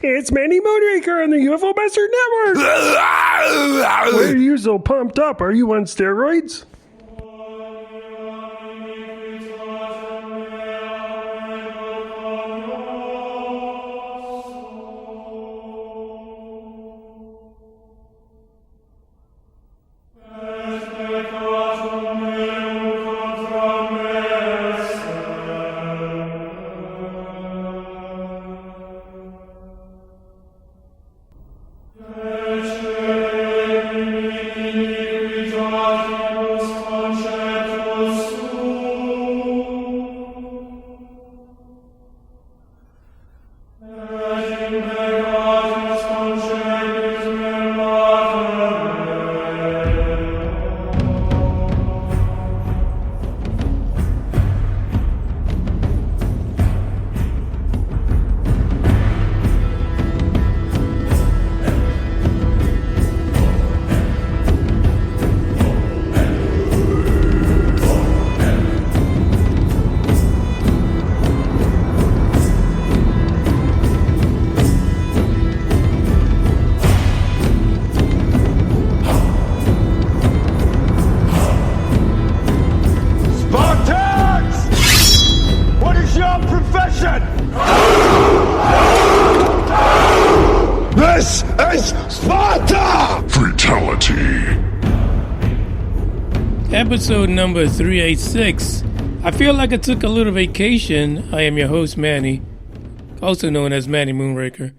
It's Manny Moonraker on the UFO Master Network. Why are you so pumped up? Are you on steroids? This is Sparta! Fatality. Episode number 386. I feel like I took a little vacation. I am your host, Manny, also known as Manny Moonraker,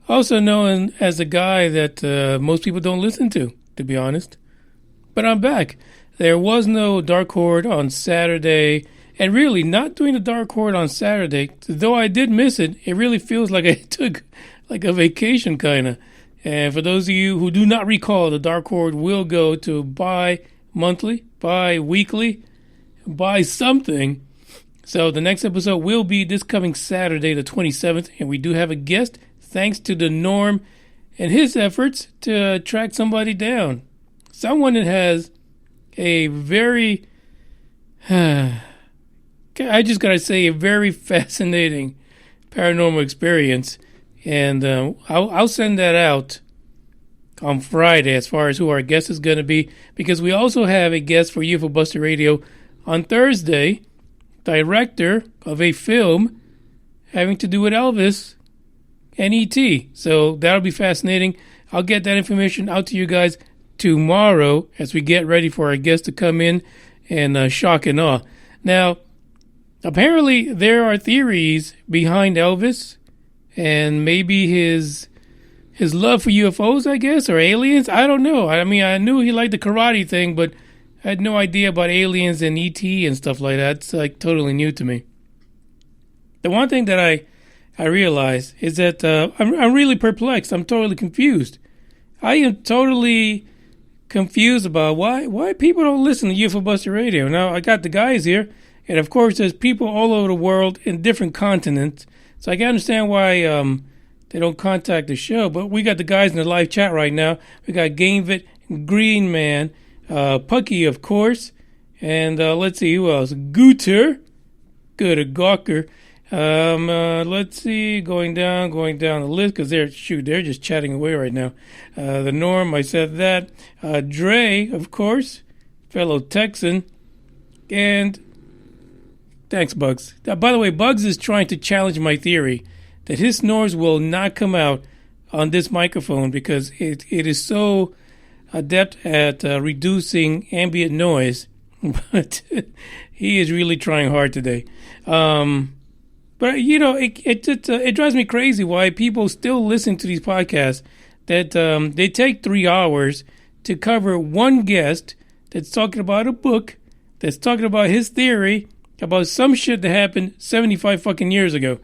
also known as the guy that most people don't listen to be honest. But I'm back. There was no Dark Horde on Saturday, and really not doing the Dark Horde on Saturday, though I did miss it, it really feels like I took like a vacation kind of. And for those of you who do not recall, the Dark Horde will go to bi-monthly, bi-weekly, buy something. So the next episode will be this coming Saturday, the 27th, and we do have a guest, thanks to the Norm and his efforts to track somebody down. Someone that has a very, I just gotta say, a very fascinating paranormal experience. And I'll send that out on Friday as far as who our guest is going to be, because we also have a guest for UFO Buster Radio on Thursday, director of a film having to do with Elvis and E.T. So that'll be fascinating. I'll get that information out to you guys tomorrow as we get ready for our guest to come in and shock and awe. Now, apparently there are theories behind Elvis and maybe his love for UFOs, I guess, or aliens. I don't know. I mean, I knew he liked the karate thing, but I had no idea about aliens and ET and stuff like that. It's like totally new to me. The one thing that I realized is that I'm really perplexed. I'm totally confused. I am totally confused about why people don't listen to UFO Buster Radio. Now, I got the guys here, and of course, there's people all over the world in different continents. So I can understand why they don't contact the show. But we got the guys in the live chat right now. We got Gamevit, Green Man, Pucky, of course. And let's see, who else? Gooter. Good, Gawker. Let's see, going down the list, because they're just chatting away right now. The Norm, I said that. Dre, of course, fellow Texan. And thanks, Bugs. By the way, Bugs is trying to challenge my theory that his snores will not come out on this microphone because it is so adept at reducing ambient noise. But he is really trying hard today. But, you know, it drives me crazy why people still listen to these podcasts that they take 3 hours to cover one guest that's talking about a book, that's talking about his theory, about some shit that happened 75 fucking years ago.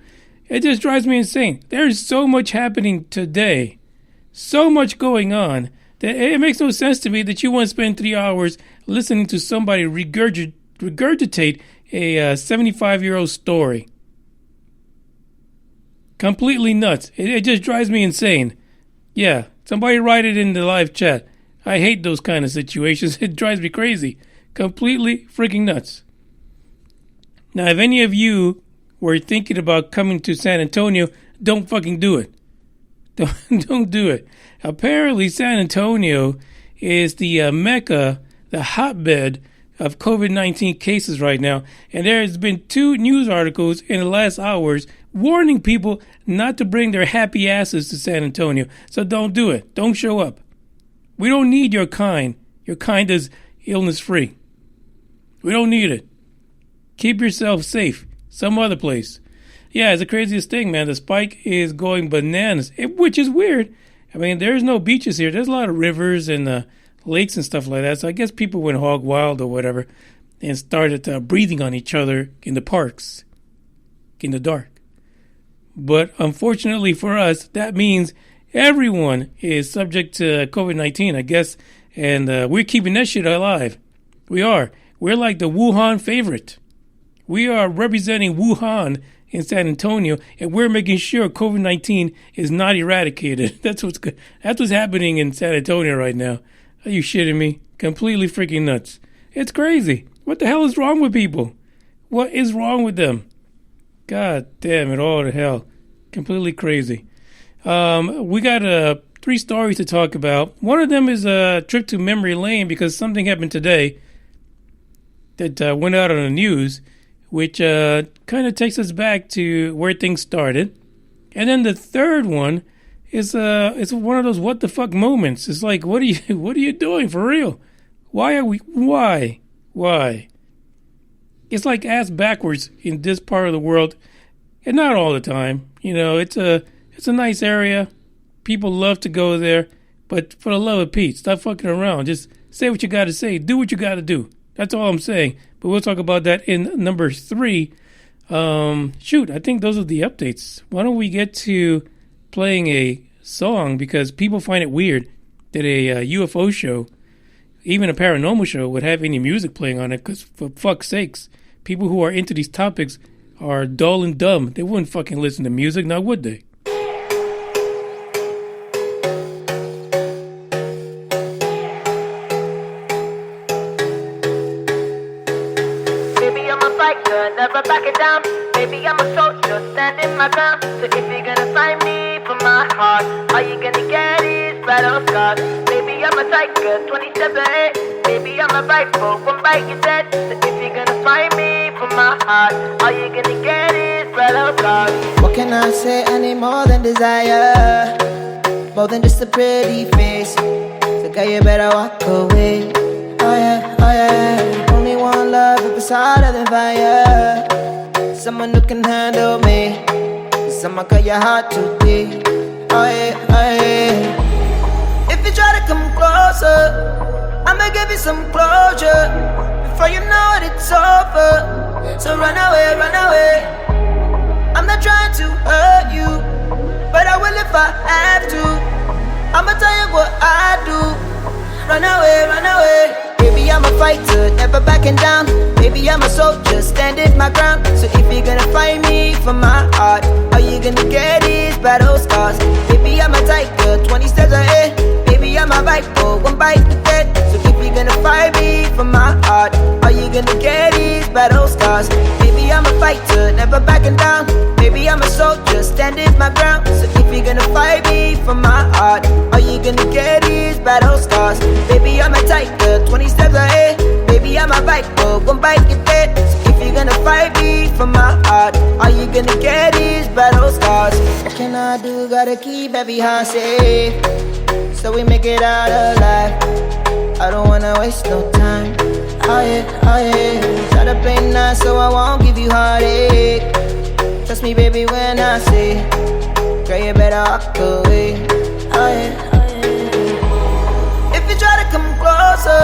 It just drives me insane. There's so much happening today, so much going on, that it makes no sense to me that you want to spend 3 hours listening to somebody regurgitate a 75-year-old story. Completely nuts. It just drives me insane. Yeah, somebody write it in the live chat. I hate those kind of situations. It drives me crazy. Completely freaking nuts. Now, if any of you were thinking about coming to San Antonio, don't fucking do it. Don't do it. Apparently, San Antonio is the mecca, the hotbed of COVID-19 cases right now. And there has been 2 news articles in the last hours warning people not to bring their happy asses to San Antonio. So don't do it. Don't show up. We don't need your kind. Your kind is illness-free. We don't need it. Keep yourself safe. Some other place. Yeah, it's the craziest thing, man. The spike is going bananas, which is weird. I mean, there's no beaches here. There's a lot of rivers and lakes and stuff like that. So I guess people went hog wild or whatever and started breathing on each other in the parks in the dark. But unfortunately for us, that means everyone is subject to COVID-19, I guess. And we're keeping that shit alive. We are. We're like the Wuhan favorite. We are representing Wuhan in San Antonio, and we're making sure COVID-19 is not eradicated. That's what's happening in San Antonio right now. Are you shitting me? Completely freaking nuts. It's crazy. What the hell is wrong with people? What is wrong with them? God damn it all to hell. Completely crazy. We got 3 stories to talk about. One of them is a trip to memory lane because something happened today that went out on the news, which kind of takes us back to where things started. And then the third one is it's one of those what the fuck moments. It's like, what are you doing for real? Why? It's like ass backwards in this part of the world, and not all the time. You know, it's a nice area. People love to go there, but for the love of Pete, stop fucking around. Just say what you got to say. Do what you got to do. That's all I'm saying. But we'll talk about that in number 3. I think those are the updates. Why don't we get to playing a song, because people find it weird that a UFO show, even a paranormal show, would have any music playing on it, because for fuck's sakes, people who are into these topics are dull and dumb. They wouldn't fucking listen to music, now would they? Never back it down. Baby, I'm a soldier, standing my ground. So if you're gonna find me from my heart, all you gonna get is battle scars. Baby, I'm a tiger, 27. Baby, I'm a rifle, one bite you dead. So if you're gonna find me from my heart, all you gonna get is battle scars. What can I say any more than desire? More than just a pretty face. So girl, you better walk away. Oh yeah, oh yeah. Only one love if it's hotter than fire. Someone who can handle me. Someone cut your heart too deep. Oh yeah, oh yeah. If you try to come closer, I'ma give you some closure. Before you know it, it's over. So run away, run away. I'm not trying to hurt you, but I will if I have to. I'ma tell you what I do. Run away, run away. Baby, I'm a fighter, never backing down. Baby, I'm a soldier, standing my ground. So if you're gonna find me from my heart, all you gonna get is battle scars. Baby, I'm a tiger, 20 steps ahead. Baby, I'm a rifle, one bite to dead. So if you're gonna find me from my heart, all you gonna get is battle scars. Baby, I'm a fighter, never backing down. Baby, I'm a soldier, standing my ground. So if you're gonna fight me from my heart, all you gonna get is battle scars. Baby, I'm a tiger, 20 steps ahead. Baby, I'm a rifle, one bite you dead. So if you're gonna fight me from my heart, all you gonna get is battle scars. What can I do? Gotta keep every heart safe, so we make it out alive. I don't wanna waste no time. Oh yeah, oh yeah. Try to play nice so I won't give you heartache. Trust me, baby, when I say, girl, you better walk away. Oh yeah, oh yeah. If you try to come closer,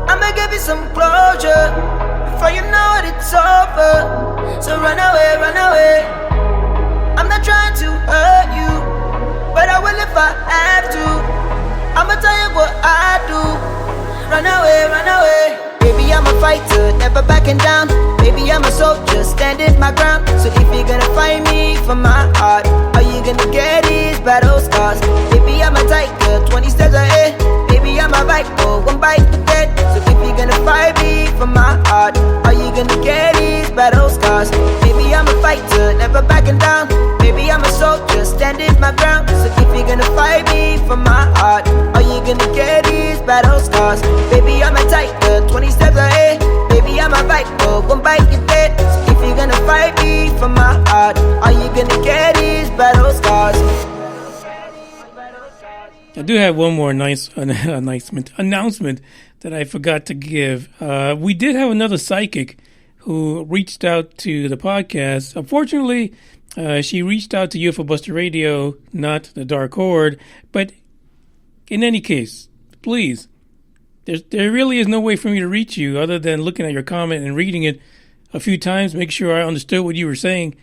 I'ma give you some closure. Before you know it, it's over. So run away, run away. I'm not trying to hurt you, but I will if I have to. I'ma tell you what I do. Run away, run away. Baby, I'm a fighter, never backing down. Baby, I'm a soldier, standing my ground. So if you're gonna find me from my heart, all you gonna get is battle scars. Baby, I'm a tiger, 20 steps ahead. Baby, I'm a rifle, one bite to dead. So if you're gonna find me from my heart, all you gonna get is battle scars. Baby, I'm a fighter, never backing down. Baby, I'm a soldier, standing my ground. So if battle scars. Baby, I'm a tiger, 20 steps ahead. Baby, I'm a viper, won't bite your dead. So if you're gonna fight me for my heart, all you gonna get is battle scars. I do have one more nice announcement that I forgot to give. We did have another psychic who reached out to the podcast. Unfortunately, she reached out to UFO Buster Radio, not the Dark Horde. But in any case, please, there really is no way for me to reach you other than looking at your comment and reading it a few times, make sure I understood what you were saying.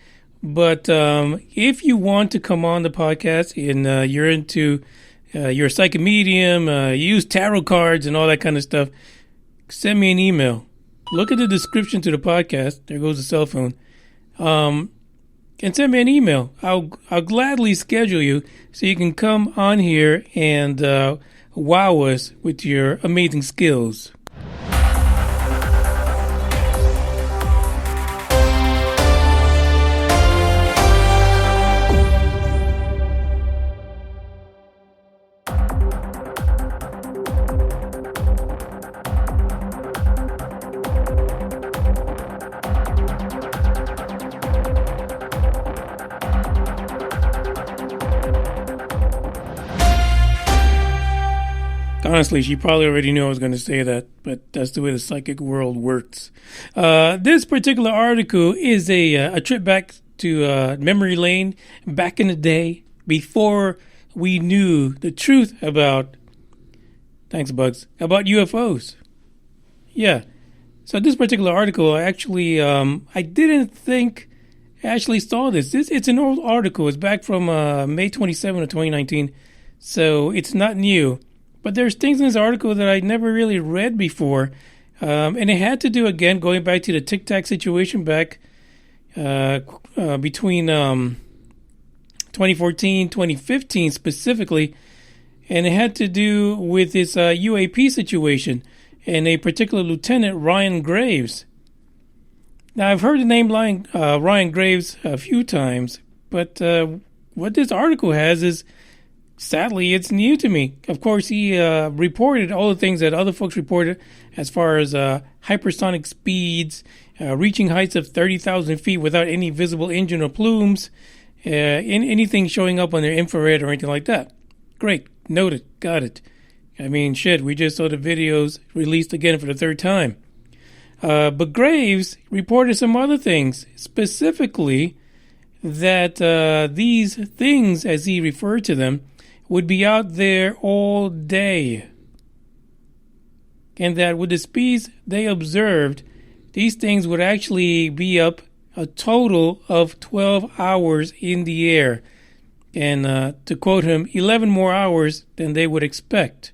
But if you want to come on the podcast and you're into you're a psychic medium, you use tarot cards and all that kind of stuff, send me an email. Look at the description to the podcast. There goes the cell phone. And send me an email. I'll gladly schedule you so you can come on here and wow us with your amazing skills. Honestly, she probably already knew I was going to say that, but that's the way the psychic world works. This particular article is a trip back to memory lane, back in the day, before we knew the truth about, thanks Bugs, about UFOs. Yeah. So this particular article, actually, I didn't think I actually saw this. It's an old article. It's back from May 27 of 2019, so it's not new. But there's things in this article that I never really read before. And it had to do, again, going back to the Tic-Tac situation back between 2014, 2015 specifically. And it had to do with this UAP situation and a particular Lieutenant Ryan Graves. Now, I've heard the name Ryan Graves a few times, but what this article has is, sadly, it's new to me. Of course, he reported all the things that other folks reported as far as hypersonic speeds, reaching heights of 30,000 feet without any visible engine or plumes, anything showing up on their infrared or anything like that. Great. Noted. Got it. I mean, shit, we just saw the videos released again for the third time. But Graves reported some other things, specifically that these things, as he referred to them, would be out there all day. And that with the speeds they observed, these things would actually be up a total of 12 hours in the air. And to quote him, 11 more hours than they would expect.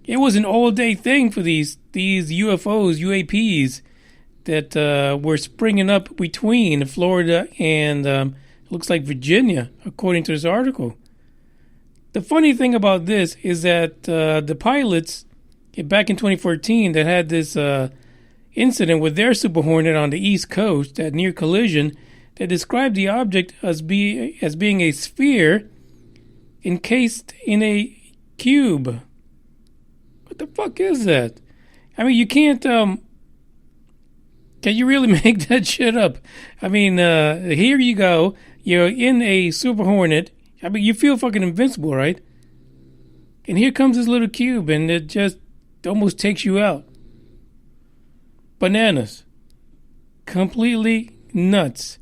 It was an all-day thing for these UFOs, UAPs, that were springing up between Florida and looks like Virginia, according to this article. The funny thing about this is that the pilots back in 2014 that had this incident with their Super Hornet on the East Coast, that near collision, they described the object as being a sphere encased in a cube. What the fuck is that? I mean, you can't... can you really make that shit up? I mean, here you go. You're in a Super Hornet. I mean, you feel fucking invincible, right? And here comes this little cube, and it just almost takes you out. Bananas. Completely nuts.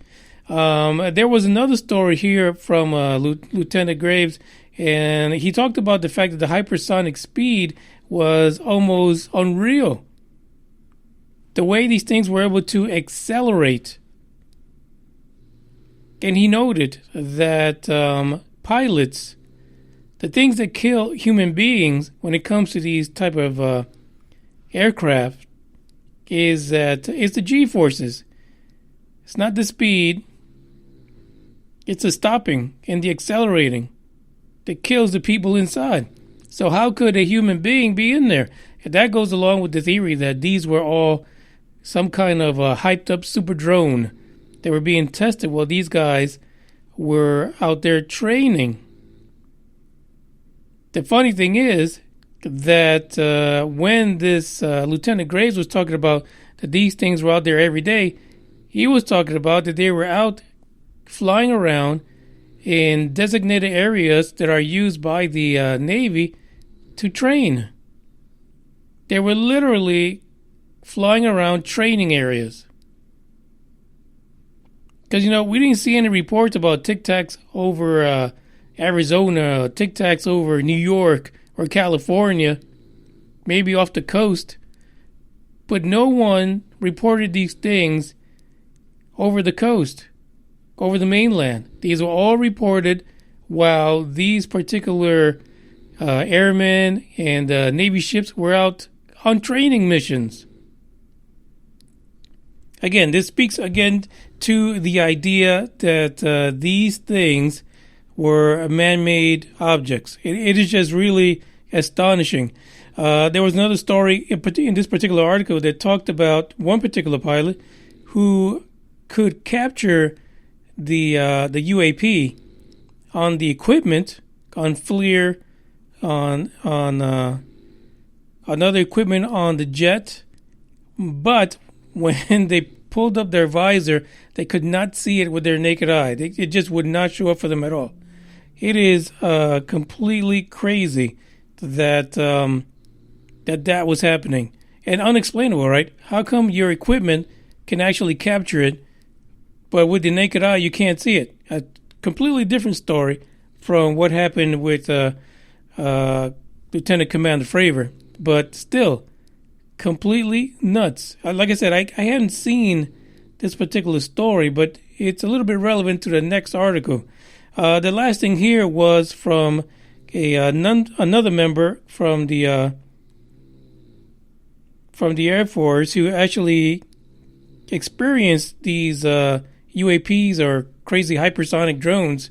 There was another story here from Lieutenant Graves, and he talked about the fact that the hypersonic speed was almost unreal. The way these things were able to accelerate. And he noted that pilots, the things that kill human beings when it comes to these type of aircraft is that it's the G-forces. It's not the speed. It's the stopping and the accelerating that kills the people inside. So how could a human being be in there? And that goes along with the theory that these were all some kind of hyped up super drone. They were being tested while these guys were out there training. The funny thing is, that when this Lieutenant Graves was talking about that these things were out there every day, he was talking about that they were out flying around in designated areas that are used by the Navy to train. They were literally flying around training areas. Because, we didn't see any reports about Tic-Tacs over Arizona, Tic-Tacs over New York or California, maybe off the coast. But no one reported these things over the coast, over the mainland. These were all reported while these particular airmen and Navy ships were out on training missions. Again, this speaks again to the idea that these things were man-made objects. It is just really astonishing. There was another story in this particular article that talked about one particular pilot who could capture the UAP on the equipment, on FLIR, on another equipment on the jet, but when they pulled up their visor, they could not see it with their naked eye. It just would not show up for them at all. It is completely crazy that that was happening. And unexplainable, right? How come your equipment can actually capture it, but with the naked eye you can't see it? A completely different story from what happened with Lieutenant Commander Fravor. But still, completely nuts. Like I said, I hadn't seen this particular story, but it's a little bit relevant to the next article. The last thing here was from another member from the Air Force who actually experienced these UAPs or crazy hypersonic drones.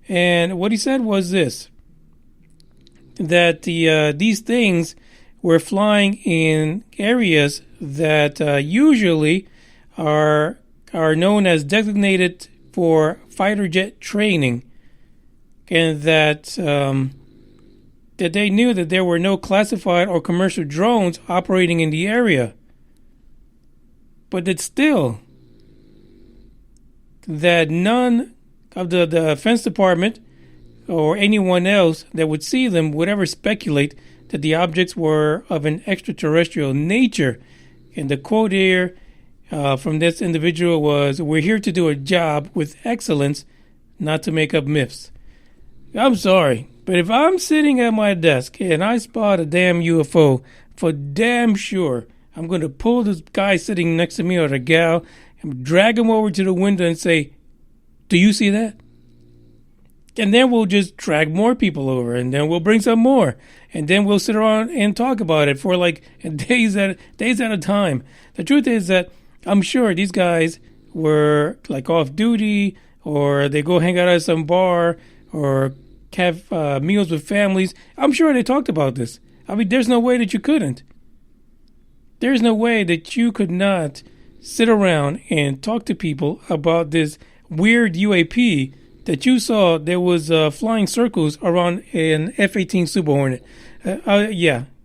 And what he said was this, that these things were flying in areas that usually are known as designated for fighter jet training, and that they knew that there were no classified or commercial drones operating in the area. But that still, that none of the Defense Department or anyone else that would see them would ever speculate that the objects were of an extraterrestrial nature. And the quote here from this individual was, "We're here to do a job with excellence, not to make up myths." I'm sorry, but if I'm sitting at my desk and I spot a damn UFO, for damn sure, I'm going to pull this guy sitting next to me or the gal and drag him over to the window and say, "Do you see that?" And then we'll just drag more people over, and then we'll bring some more, and then we'll sit around and talk about it for like days at a time. The truth is that I'm sure these guys were like off duty, or they go hang out at some bar, or have meals with families. I'm sure they talked about this. I mean, there's no way that you couldn't. There's no way that you could not sit around and talk to people about this weird UAP that you saw that was flying circles around an F-18 Super Hornet.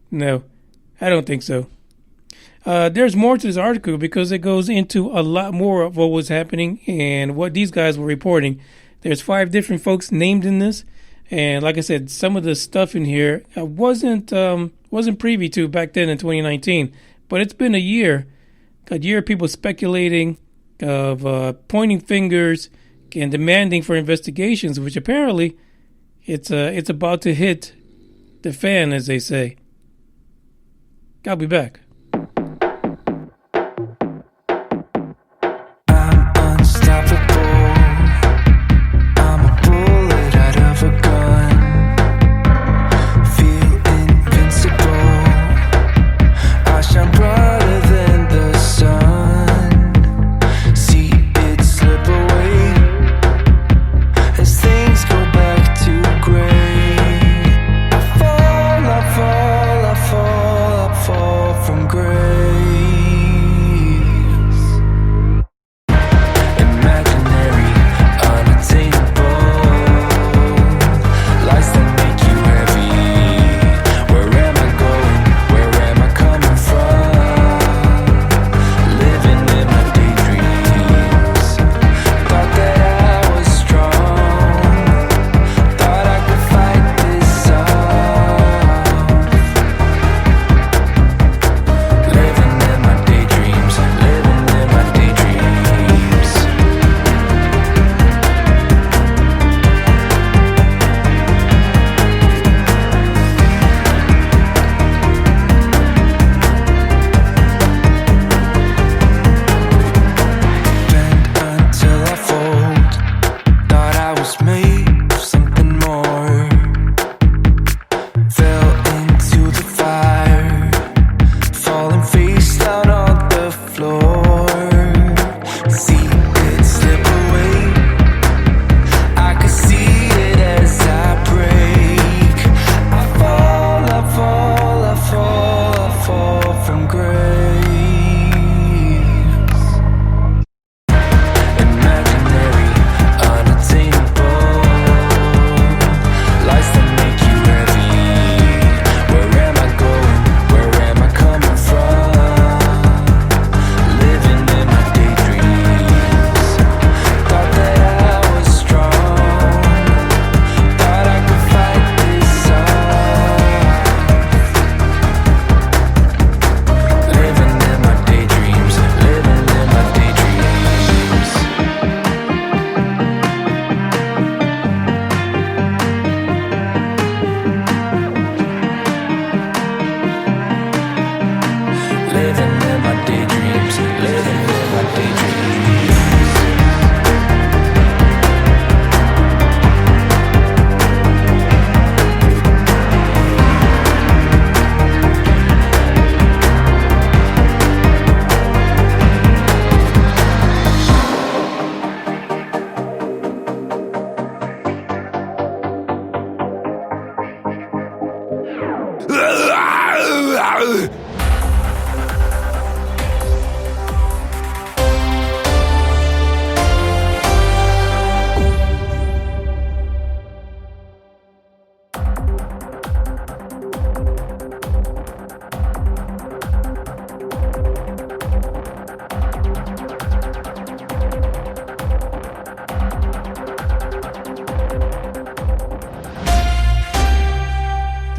No, I don't think so. There's more to this article because it goes into a lot more of what was happening and what these guys were reporting. There's 5 different folks named in this, and like I said, some of the stuff in here I wasn't privy to back then in 2019. But it's been a year of people speculating, of pointing fingers and demanding for investigations, which apparently it's about to hit the fan, as they say. I'll be back. From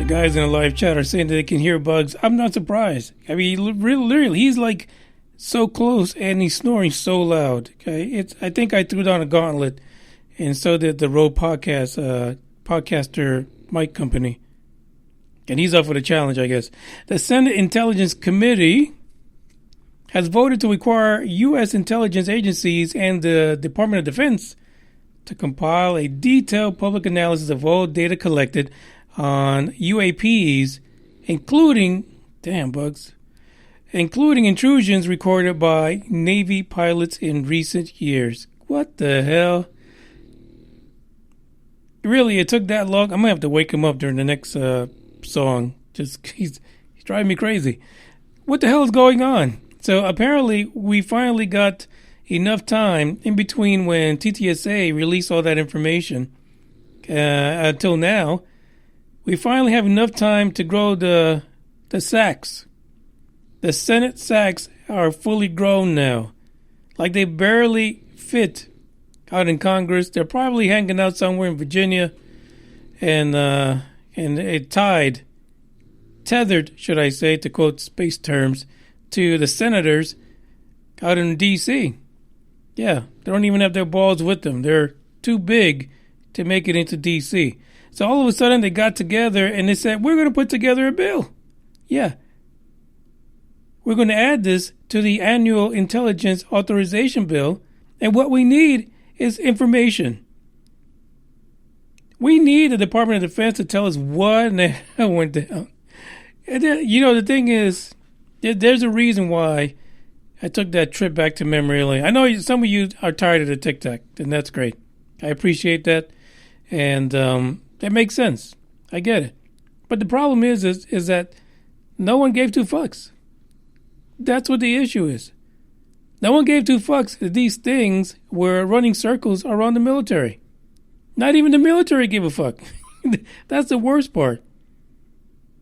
guys in the live chat are saying that they can hear bugs. I'm not surprised. I mean, literally, he's like so close and he's snoring so loud. Okay, I think I threw down a gauntlet, and so did the Road podcaster Mike Company, and he's up for the challenge, I guess. The Senate Intelligence Committee has voted to require U.S. intelligence agencies and the Department of Defense to compile a detailed public analysis of all data collected on UAPs, including intrusions recorded by Navy pilots in recent years. What the hell? Really, it took that long? I'm going to have to wake him up during the next song. He's driving me crazy. What the hell is going on? So apparently we finally got enough time in between when TTSA released all that information until now. We finally have enough time to grow the sacks. The Senate sacks are fully grown now. Like they barely fit out in Congress. They're probably hanging out somewhere in Virginia and tethered, should I say, to quote space terms, to the senators out in D.C. Yeah, they don't even have their balls with them. They're too big to make it into D.C. So all of a sudden they got together and they said, we're going to put together a bill. Yeah. We're going to add this to the annual intelligence authorization bill. And what we need is information. We need the Department of Defense to tell us what in the hell went down. And then, the thing is, there's a reason why I took that trip back to memory lane. I know some of you are tired of the Tic-Tac, and that's great. I appreciate that. And that makes sense. I get it. But the problem is that no one gave two fucks. That's what the issue is. No one gave two fucks that these things were running circles around the military. Not even the military gave a fuck. That's the worst part.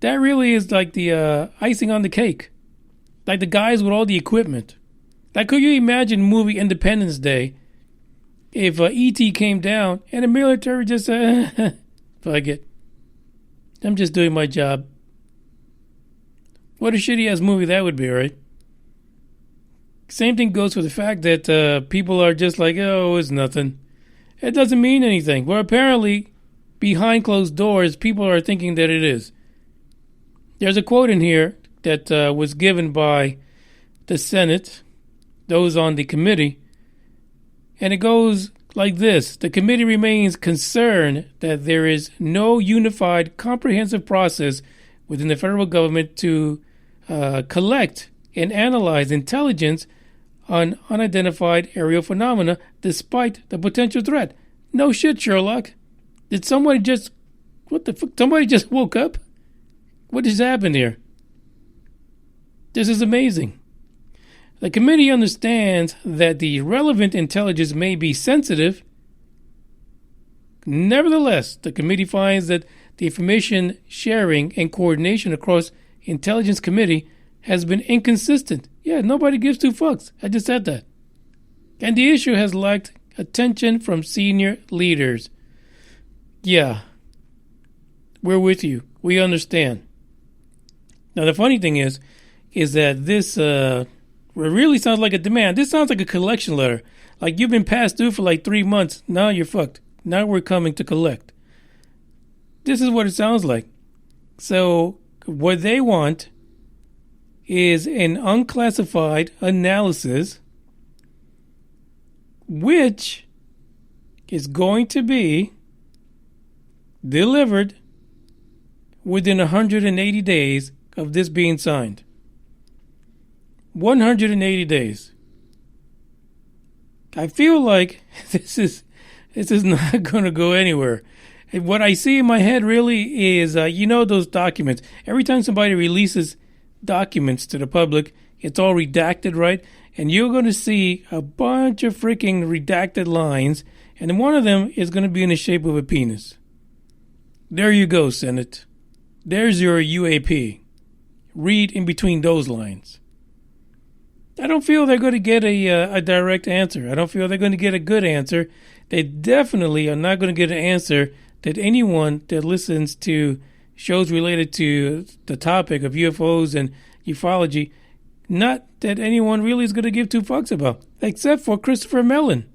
That really is like the icing on the cake. Like the guys with all the equipment. Like, could you imagine movie Independence Day if E.T. came down and the military just said, fuck it. I'm just doing my job. What a shitty-ass movie that would be, right? Same thing goes for the fact that people are just like, oh, it's nothing. It doesn't mean anything. Well, apparently, behind closed doors, people are thinking that it is. There's a quote in here that was given by the Senate, those on the committee, and it goes like this. The committee remains concerned that there is no unified, comprehensive process within the federal government to collect and analyze intelligence on unidentified aerial phenomena despite the potential threat. No shit, Sherlock. Did somebody just... What the fuck? Somebody just woke up? What just happened here? This is amazing. The committee understands that the relevant intelligence may be sensitive. Nevertheless, the committee finds that the information sharing and coordination across Intelligence Committee has been inconsistent. Yeah, nobody gives two fucks. I just said that. And the issue has lacked attention from senior leaders. Yeah, we're with you. We understand. Now, the funny thing is that this really sounds like a demand. This sounds like a collection letter. Like you've been past due for like 3 months. Now you're fucked. Now we're coming to collect. This is what it sounds like. So what they want is an unclassified analysis which is going to be delivered within 180 days of this being signed. 180 days. I feel like this is not going to go anywhere. And what I see in my head really is, those documents. Every time somebody releases documents to the public, it's all redacted, right? And you're going to see a bunch of freaking redacted lines, and one of them is going to be in the shape of a penis. There you go, Senate. There's your UAP. Read in between those lines. I don't feel they're going to get a direct answer. I don't feel they're going to get a good answer. They definitely are not going to get an answer that anyone that listens to shows related to the topic of UFOs and ufology, not that anyone really is going to give two fucks about, except for Christopher Mellon.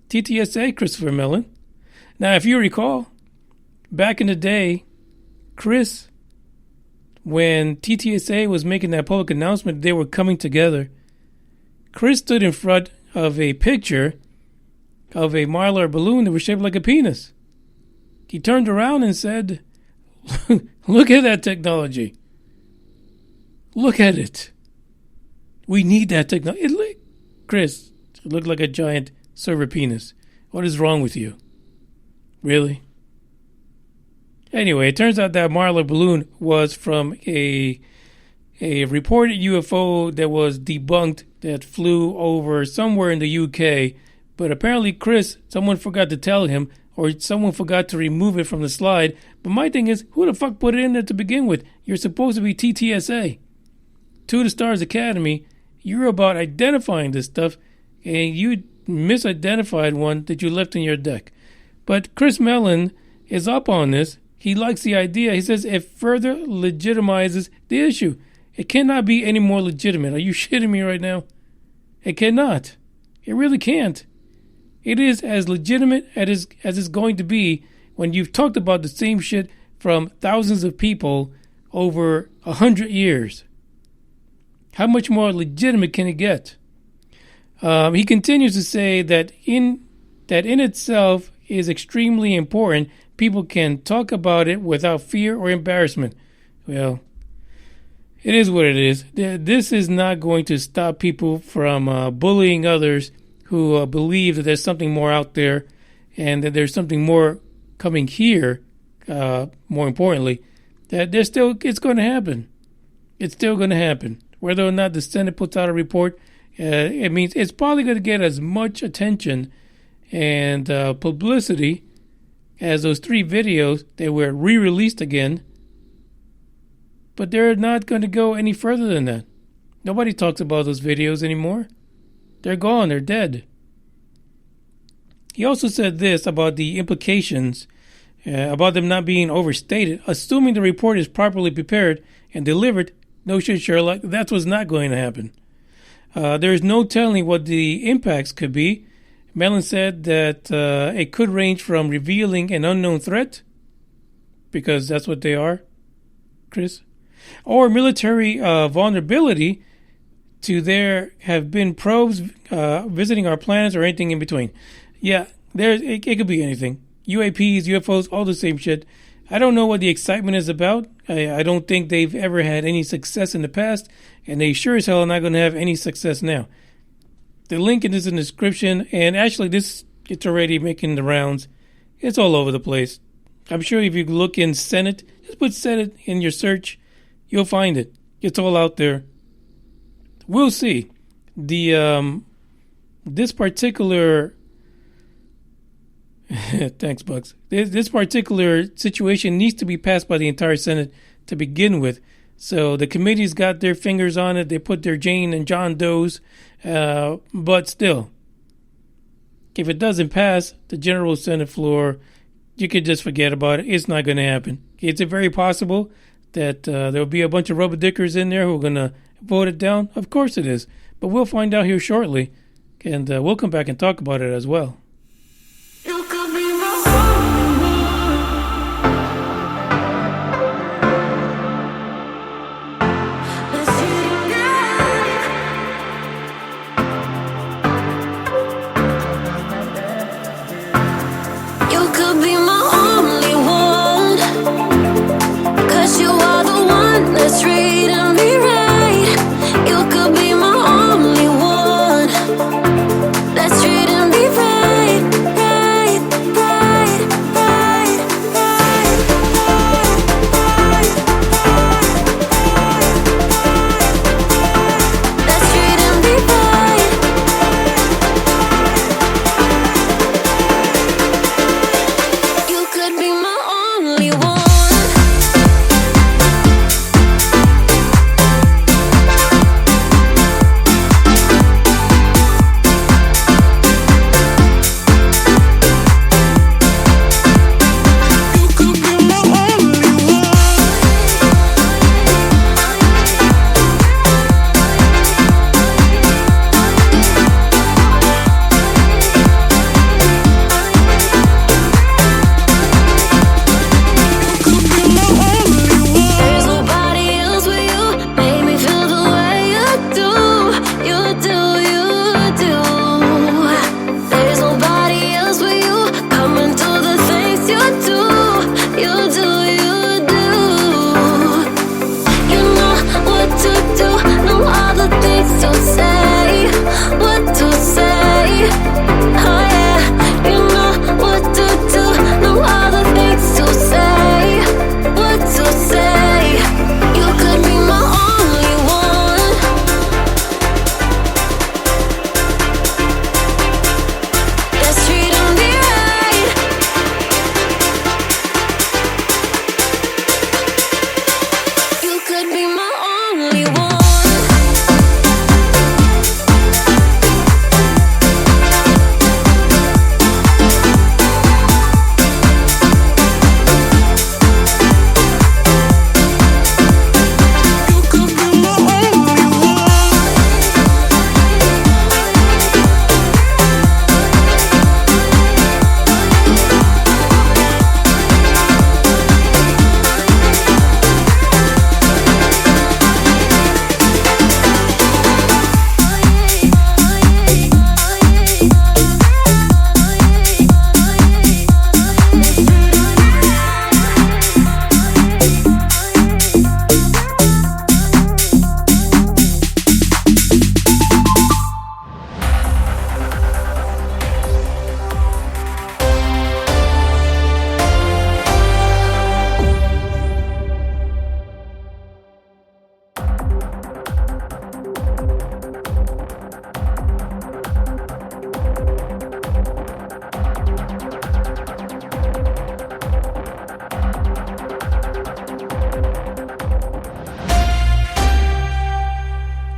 TTSA Christopher Mellon. Now, if you recall, back in the day, Chris, when TTSA was making that public announcement they were coming together, Chris stood in front of a picture of a Mylar balloon that was shaped like a penis. He turned around and said, "Look at that technology. Look at it. We need that technology." Chris, it looked like a giant server penis. What is wrong with you? Really? Anyway, it turns out that Mylar balloon was from a reported UFO that was debunked that flew over somewhere in the UK. But apparently Chris, someone forgot to tell him, or someone forgot to remove it from the slide. But my thing is, who the fuck put it in there to begin with? You're supposed to be TTSA. To the Stars Academy, you're about identifying this stuff, and you misidentified one that you left in your deck. But Chris Mellon is up on this. He likes the idea. He says it further legitimizes the issue. It cannot be any more legitimate. Are you shitting me right now? It cannot. It really can't. It is as legitimate as it's going to be when you've talked about the same shit from thousands of people over 100 years. How much more legitimate can it get? He continues to say that in itself is extremely important. People can talk about it without fear or embarrassment. Well, it is what it is. This is not going to stop people from bullying others who believe that there's something more out there and that there's something more coming here, more importantly, that it's going to happen. It's still going to happen. Whether or not the Senate puts out a report, it means it's probably going to get as much attention and publicity as those 3 videos that were re-released again. But they're not going to go any further than that. Nobody talks about those videos anymore. They're gone. They're dead. He also said this about the implications, about them not being overstated. Assuming the report is properly prepared and delivered, no shit, Sherlock, that's what's not going to happen. There is no telling what the impacts could be. Mellon said that it could range from revealing an unknown threat, because that's what they are, Chris, or military vulnerability to there have been probes visiting our planets or anything in between. Yeah, it could be anything. UAPs, UFOs, all the same shit. I don't know what the excitement is about. I don't think they've ever had any success in the past, and they sure as hell are not going to have any success now. The link is in the description, and actually it's already making the rounds. It's all over the place. I'm sure if you look in Senate, just put Senate in your search, you'll find it. It's all out there. We'll see. This particular thanks, Bucks. This particular situation needs to be passed by the entire Senate to begin with. So the committee's got their fingers on it. They put their Jane and John Does. But still, if it doesn't pass the General Senate floor, you could just forget about it. It's not going to happen. Is it very possible that there'll be a bunch of rubber dickers in there who are going to vote it down? Of course it is. But we'll find out here shortly. And we'll come back and talk about it as well. Treating me right.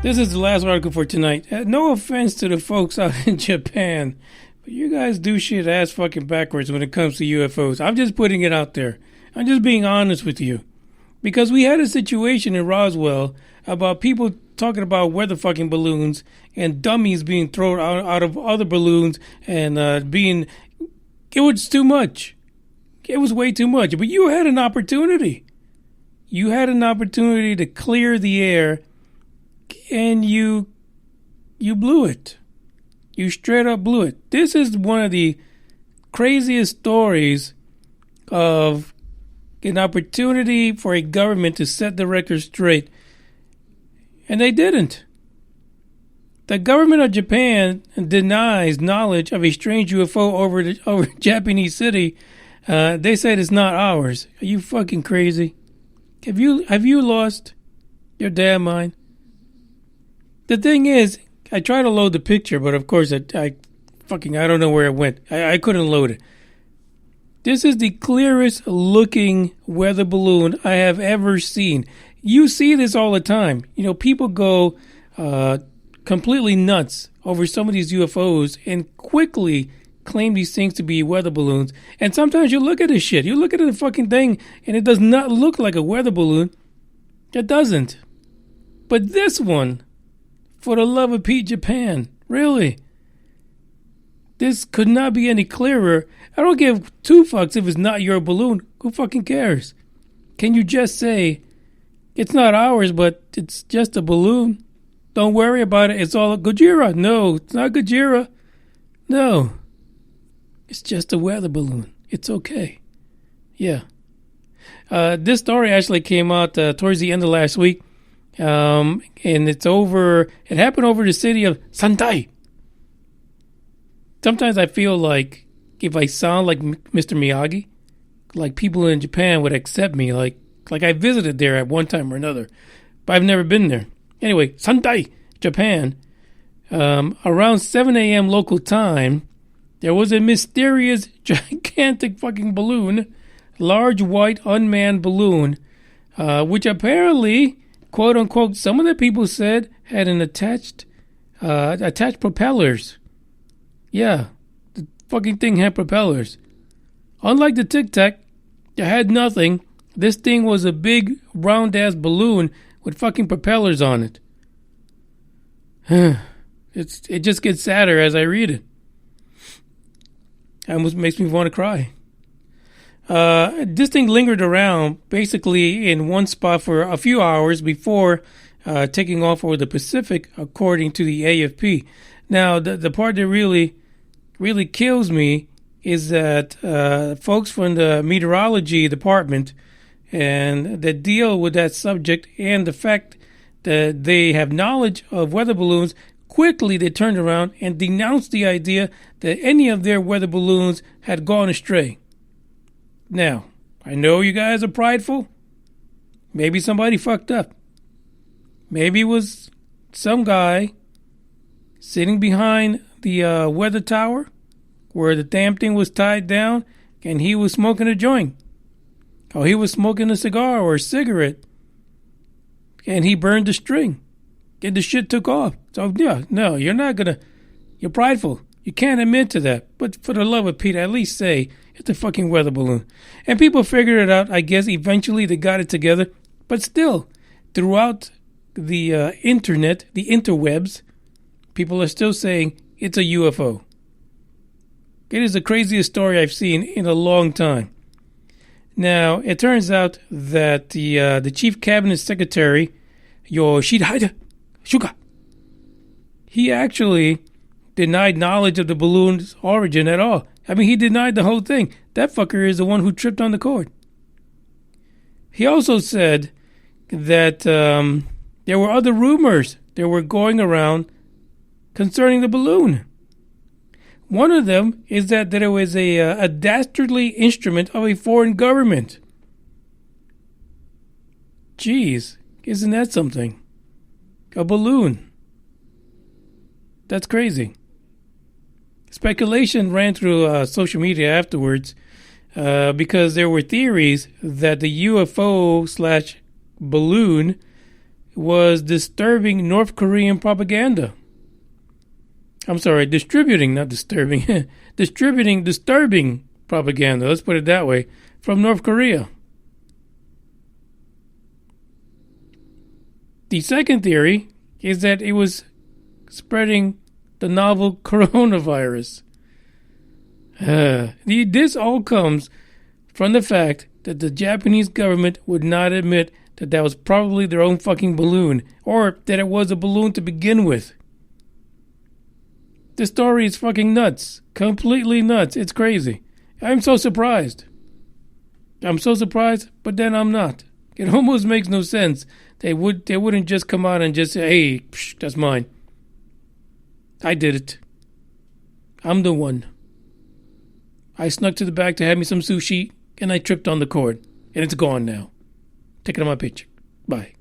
This is the last article for tonight. No offense to the folks out in Japan, but you guys do shit ass fucking backwards when it comes to UFOs. I'm just putting it out there. I'm just being honest with you. Because we had a situation in Roswell about people talking about weather fucking balloons and dummies being thrown out of other balloons and it was too much. It was way too much. But you had an opportunity. You had an opportunity to clear the air, and you blew it. You straight up blew it. This is one of the craziest stories of an opportunity for a government to set the record straight. And they didn't. The government of Japan denies knowledge of a strange UFO over Japanese city. They said it's not ours. Are you fucking crazy? Have you lost your damn mind? The thing is, I tried to load the picture, but of course I don't know where it went. I couldn't load it. This is the clearest looking weather balloon I have ever seen. You see this all the time. You know, people go completely nuts over some of these UFOs and quickly claim these things to be weather balloons. And sometimes you look at this shit. You look at the fucking thing and it does not look like a weather balloon. It doesn't. But this one, for the love of Pete, Japan, really? This could not be any clearer. I don't give two fucks if it's not your balloon. Who fucking cares? Can you just say, it's not ours, but it's just a balloon? Don't worry about it. It's all Gojira. No, it's not Gojira. No. It's just a weather balloon. It's okay. Yeah. This story actually came out towards the end of last week. And it happened over the city of Sendai. Sometimes I feel like if I sound like Mr. Miyagi, like people in Japan would accept me, like I visited there at one time or another, but I've never been there. Anyway, Sendai, Japan, around 7 a.m. local time, there was a mysterious, gigantic fucking balloon, large white unmanned balloon, which apparently, quote unquote, some of the people said had an attached propellers. Yeah, the fucking thing had propellers. Unlike the Tic-Tac, it had nothing. This thing was a big, round-ass balloon with fucking propellers on it. It just gets sadder as I read it. It almost makes me want to cry. This thing lingered around basically in one spot for a few hours before taking off over the Pacific, according to the AFP. Now, the part that really kills me is that folks from the meteorology department and that deal with that subject and the fact that they have knowledge of weather balloons, quickly they turned around and denounced the idea that any of their weather balloons had gone astray. Now, I know you guys are prideful. Maybe somebody fucked up. Maybe it was some guy sitting behind the weather tower where the damn thing was tied down and he was smoking a joint. Or he was smoking a cigar or a cigarette and he burned the string and the shit took off. So, yeah, no, you're prideful. You can't admit to that. But for the love of Pete, at least say it's a fucking weather balloon. And people figured it out. I guess eventually they got it together. But still, throughout the internet, the interwebs, people are still saying it's a UFO. It is the craziest story I've seen in a long time. Now, it turns out that the chief cabinet secretary, Yoshihide Shuga, he actually denied knowledge of the balloon's origin at all. I mean, he denied the whole thing. That fucker is the one who tripped on the cord. He also said that there were other rumors that were going around concerning the balloon. One of them is that it was a dastardly instrument of a foreign government. Jeez, isn't that something? A balloon. That's crazy. Speculation ran through social media afterwards because there were theories that the UFO/balloon was disturbing North Korean propaganda. I'm sorry, distributing, not disturbing. Disturbing propaganda, let's put it that way, from North Korea. The second theory is that it was spreading the novel coronavirus. This all comes from the fact that the Japanese government would not admit that that was probably their own fucking balloon, or that it was a balloon to begin with. This story is fucking nuts. Completely nuts. It's crazy. I'm so surprised. I'm so surprised, but then I'm not. It almost makes no sense. They wouldn't just come out and just say, hey, psh, that's mine. I did it. I'm the one. I snuck to the back to have me some sushi, and I tripped on the cord, and it's gone now. Take it on my picture. Bye.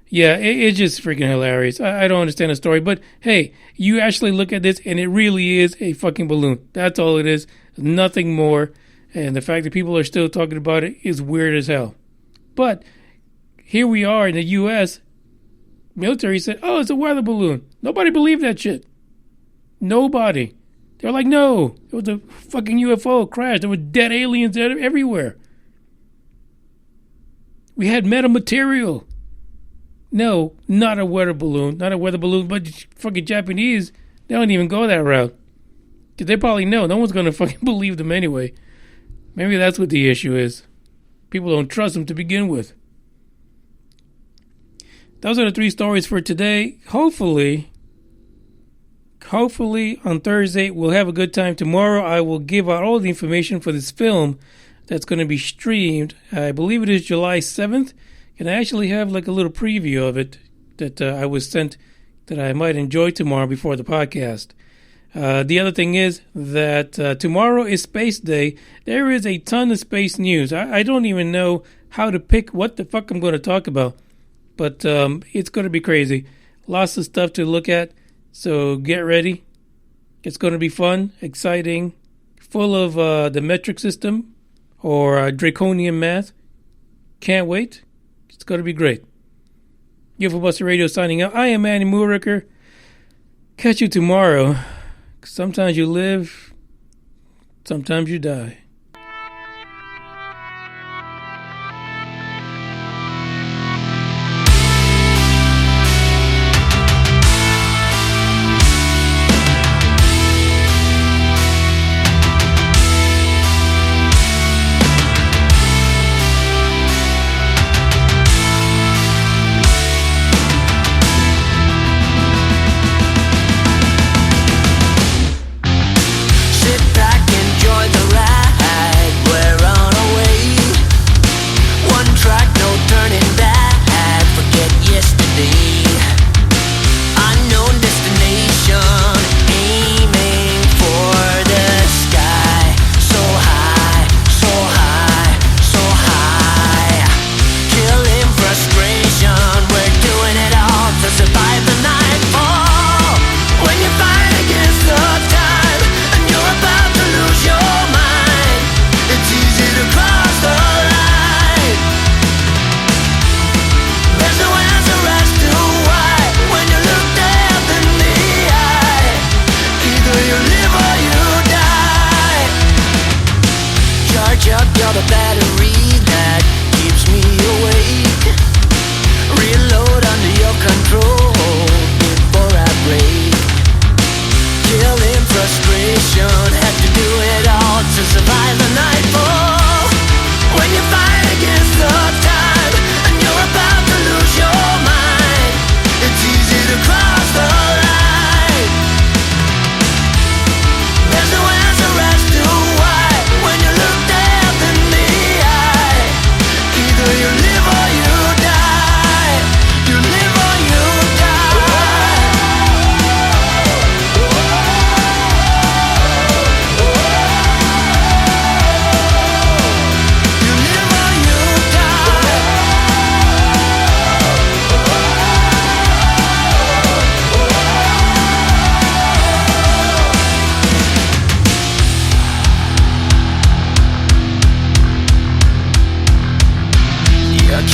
Yeah, it's just freaking hilarious. I don't understand the story, but hey, you actually look at this, and it really is a fucking balloon. That's all it is. Nothing more. And the fact that people are still talking about it is weird as hell. But here we are in the U.S. Military said, oh, it's a weather balloon. Nobody believed that shit. Nobody. They were like, no, it was a fucking UFO crash. There were dead aliens everywhere. We had metal material. No, not a weather balloon. Not a weather balloon, but fucking Japanese, they don't even go that route. Because they probably know. No one's going to fucking believe them anyway. Maybe that's what the issue is. People don't trust them to begin with. Those are the three stories for today. Hopefully on Thursday we'll have a good time. Tomorrow I will give out all the information for this film that's going to be streamed. I believe it is July 7th. And I actually have like a little preview of it that I was sent that I might enjoy tomorrow before the podcast. The other thing is that tomorrow is Space Day. There is a ton of space news. I don't even know how to pick what the fuck I'm going to talk about. But it's going to be crazy. Lots of stuff to look at. So get ready. It's going to be fun, exciting, full of the metric system or draconian math. Can't wait. It's going to be great. UFO Buster Radio signing out. I am Manny Mooricker. Catch you tomorrow. Sometimes you live, sometimes you die.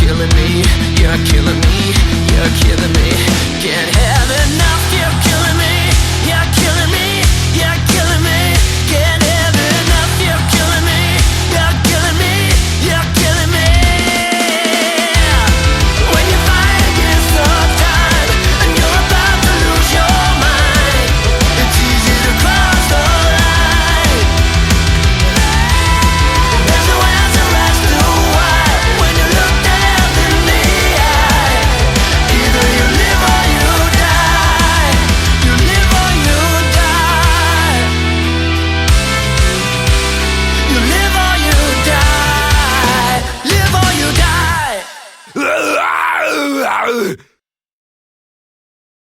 killing me. You're you're killing me, can't